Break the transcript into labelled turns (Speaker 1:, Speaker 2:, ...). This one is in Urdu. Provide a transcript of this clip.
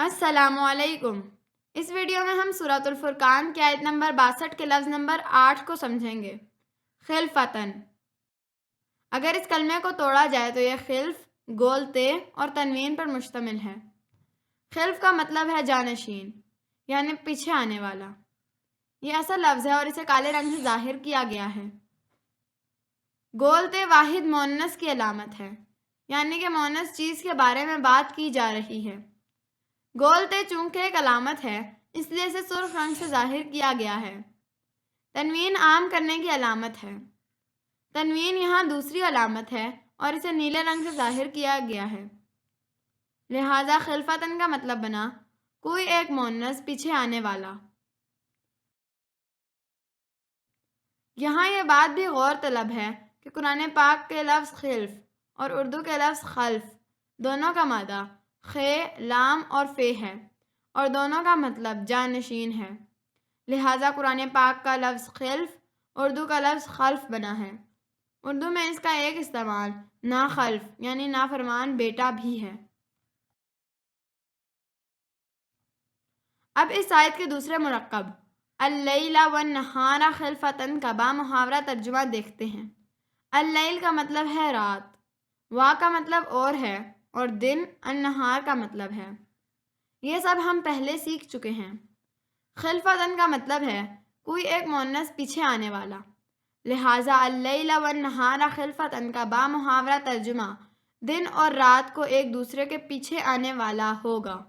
Speaker 1: السلام علیکم۔ اس ویڈیو میں ہم سورۃ الفرقان کی آیت نمبر 62 کے لفظ نمبر 8 کو سمجھیں گے۔ خلفتن۔ اگر اس کلمے کو توڑا جائے تو یہ خلف، گولتے اور تنوین پر مشتمل ہے۔ خلف کا مطلب ہے جانشین، یعنی پیچھے آنے والا۔ یہ اصل لفظ ہے اور اسے کالے رنگ سے ظاہر کیا گیا ہے۔ گولتے واحد مؤنث کی علامت ہے، یعنی کہ مؤنث چیز کے بارے میں بات کی جا رہی ہے۔ گولتے چونکہ ایک علامت ہے اس لیے اسے سرخ رنگ سے ظاہر کیا گیا ہے۔ تنوین عام کرنے کی علامت ہے۔ تنوین یہاں دوسری علامت ہے اور اسے نیلے رنگ سے ظاہر کیا گیا ہے۔ لہذا خلفتن کا مطلب بنا کوئی ایک مؤنث پیچھے آنے والا۔ یہاں یہ بات بھی غور طلب ہے کہ قرآن پاک کے لفظ خلف اور اردو کے لفظ خلف دونوں کا مادہ خے، لام اور فے ہے اور دونوں کا مطلب جانشین ہے۔ لہٰذا قرآن پاک کا لفظ خلف اردو کا لفظ خلف بنا ہے۔ اردو میں اس کا ایک استعمال ناخلف یعنی نافرمان بیٹا بھی ہے۔ اب اس آیت کے دوسرے مرکب اللیل والنہار خلفتن کا بامحاورہ ترجمہ دیکھتے ہیں۔ اللیل کا مطلب ہے رات، وا کا مطلب اور ہے اور دن النہار کا مطلب ہے۔ یہ سب ہم پہلے سیکھ چکے ہیں۔ خلفتن کا مطلب ہے کوئی ایک مؤنث پیچھے آنے والا۔ لہٰذا اللیل والنہار خلفتن کا بامحاورہ ترجمہ دن اور رات کو ایک دوسرے کے پیچھے آنے والا ہوگا۔